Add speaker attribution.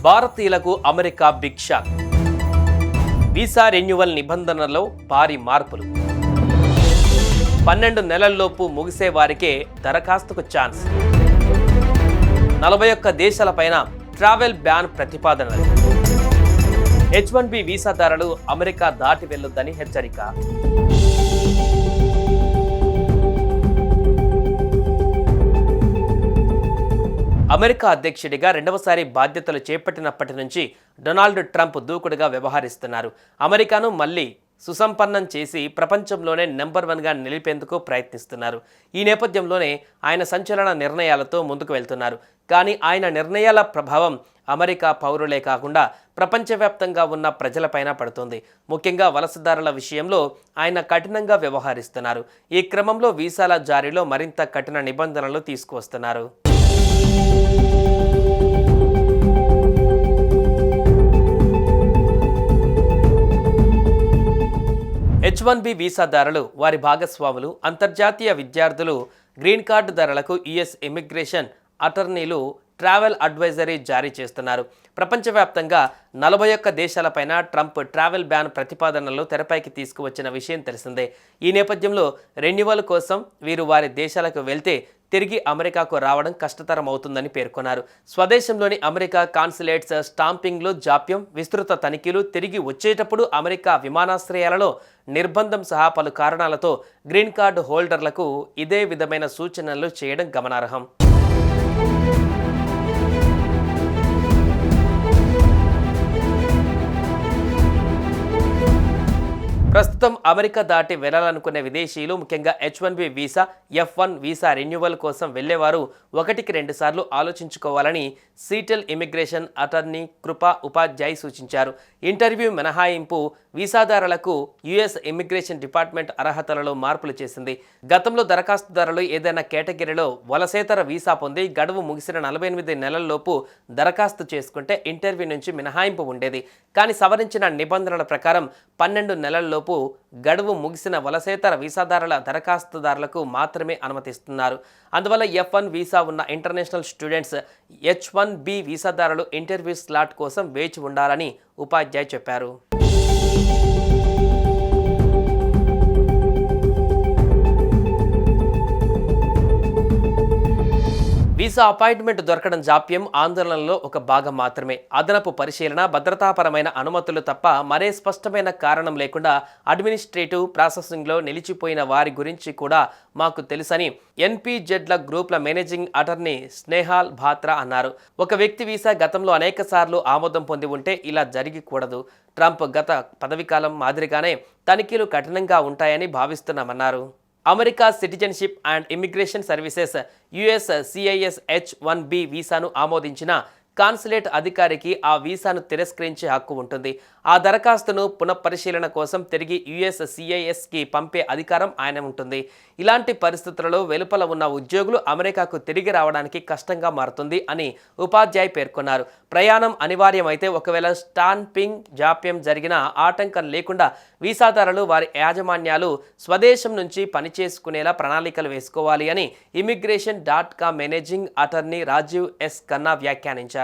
Speaker 1: భారతీయులకు America big shock. Visa renewal నిబంధనల్లో భారీ మార్పులు. 12 నెలల్లోపు ముగిసే వారికే దరఖాస్తుకు ఛాన్స్. 41 దేశాలపైన ట్రావెల్ బ్యాన్ ప్రతిపాదనలు. H1B వీసాదారులు అమెరికా దాటి వెళ్లొద్దని హెచ్చరిక. అమెరికా అధ్యక్షుడిగా రెండవసారి బాధ్యతలు చేపట్టినప్పటి నుంచి డొనాల్డ్ ట్రంప్ దూకుడుగా వ్యవహరిస్తున్నారు. అమెరికాను మళ్లీ సుసంపన్నం చేసి ప్రపంచంలోనే నెంబర్ 1గా నిలిపేందుకు ప్రయత్నిస్తున్నారు. ఈ నేపథ్యంలోనే ఆయన సంచలన నిర్ణయాలతో ముందుకు వెళ్తున్నారు. కానీ ఆయన నిర్ణయాల ప్రభావం అమెరికా పౌరులే కాకుండా ప్రపంచవ్యాప్తంగా ఉన్న ప్రజలపైన పడుతుంది. ముఖ్యంగా వలసదారుల విషయంలో ఆయన కఠినంగా వ్యవహరిస్తున్నారు. ఈ క్రమంలో వీసాల జారీలో మరింత కఠిన నిబంధనలు తీసుకువస్తున్నారు. H1B వీసాదారులు, వారి భాగస్వాములు, అంతర్జాతీయ విద్యార్థులు, గ్రీన్ కార్డుదారులకు యుఎస్ ఇమిగ్రేషన్ అటార్నీలు ట్రావెల్ అడ్వైజరీ జారీ చేస్తున్నారు. ప్రపంచవ్యాప్తంగా 41 దేశాలపైన ట్రంప్ ట్రావెల్ బ్యాన్ ప్రతిపాదనలు తెరపైకి తీసుకువచ్చిన విషయం తెలిసిందే. ఈ నేపథ్యంలో రెన్యువల్ కోసం వీరు వారి దేశాలకు వెళ్తే తిరిగి అమెరికాకు రావడం కష్టతరం అవుతుందని పేర్కొన్నారు. స్వదేశంలోని అమెరికా కాన్సులేట్స్ స్టాంపింగ్లో జాప్యం, విస్తృత తనిఖీలు, తిరిగి వచ్చేటప్పుడు అమెరికా విమానాశ్రయాలలో నిర్బంధం సహా పలు కారణాలతో గ్రీన్ కార్డు హోల్డర్లకు ఇదే విధమైన సూచనలు చేయడం గమనార్హం. ప్రస్తుతం అమెరికా దాటి వెళ్లాలనుకునే విదేశీయులు, ముఖ్యంగా H1B visa, F1 visa renewal కోసం వెళ్లేవారు 1కి 2 సార్లు ఆలోచించుకోవాలని సీటెల్ ఇమిగ్రేషన్ అటార్నీ కృపా ఉపాధ్యాయ్ సూచించారు. ఇంటర్వ్యూ మినహాయింపు వీసాదారులకు యుఎస్ ఇమిగ్రేషన్ డిపార్ట్మెంట్ అర్హతలలో మార్పులు చేసింది. గతంలో దరఖాస్తుదారులు ఏదైనా కేటగిరీలో వలసేతర వీసా పొంది గడువు ముగిసిన 48 నెలల్లోపు దరఖాస్తు చేసుకుంటే ఇంటర్వ్యూ నుంచి మినహాయింపు ఉండేది. కానీ సవరించిన నిబంధనల ప్రకారం 12 నెలల్లోపు గడువు ముగిసిన వలసేతర వీసాదారుల దరఖాస్తుదారులకు మాత్రమే అనుమతిస్తున్నారు. అందువల్ల F1 వీసా ఉన్న ఇంటర్నేషనల్ స్టూడెంట్స్ H1B వీసాదారులు ఇంటర్వ్యూ స్లాట్ కోసం వేచి ఉండాలని ఉపాధ్యాయ్ చెప్పారు. వీసా అపాయింట్మెంట్ దొరకడం జాప్యం, ఆందోళనలో ఒక భాగం మాత్రమే. అదనపు పరిశీలన, భద్రతాపరమైన అనుమతులు తప్ప మరే స్పష్టమైన కారణం లేకుండా అడ్మినిస్ట్రేటివ్ ప్రాసెసింగ్లో నిలిచిపోయిన వారి గురించి కూడా మాకు తెలుసని NPZల గ్రూప్ల మేనేజింగ్ అటార్నీ స్నేహాల్ బాత్రా అన్నారు. ఒక వ్యక్తి వీసా గతంలో అనేక సార్లు ఆమోదం పొంది ఉంటే ఇలా జరిగకూడదు. ట్రంప్ గత పదవీకాలం మాదిరిగానే తనిఖీలు కఠినంగా ఉంటాయని భావిస్తున్నామన్నారు. America citizenship and immigration services USCIS H1B వీసాను ఆమోదించిన కాన్సులేట్ అధికారికి ఆ వీసాను తిరస్కరించే హక్కు ఉంటుంది. ఆ దరఖాస్తును పునఃపరిశీలన కోసం తిరిగి USCISకి పంపే అధికారం ఆయన ఉంటుంది. ఇలాంటి పరిస్థితులలో వెలుపల ఉన్న ఉద్యోగులు అమెరికాకు తిరిగి రావడానికి కష్టంగా మారుతుంది అని ఉపాధ్యాయ్ పేర్కొన్నారు. ప్రయాణం అనివార్యమైతే ఒకవేళ స్టాంపింగ్ జాప్యం జరిగినా ఆటంకం లేకుండా వీసాదారులు వారి యాజమాన్యాలు స్వదేశం నుంచి పనిచేసుకునేలా ప్రణాళికలు వేసుకోవాలి అని immigration.com managing attorney Rajiv S. Khanna వ్యాఖ్యానించారు.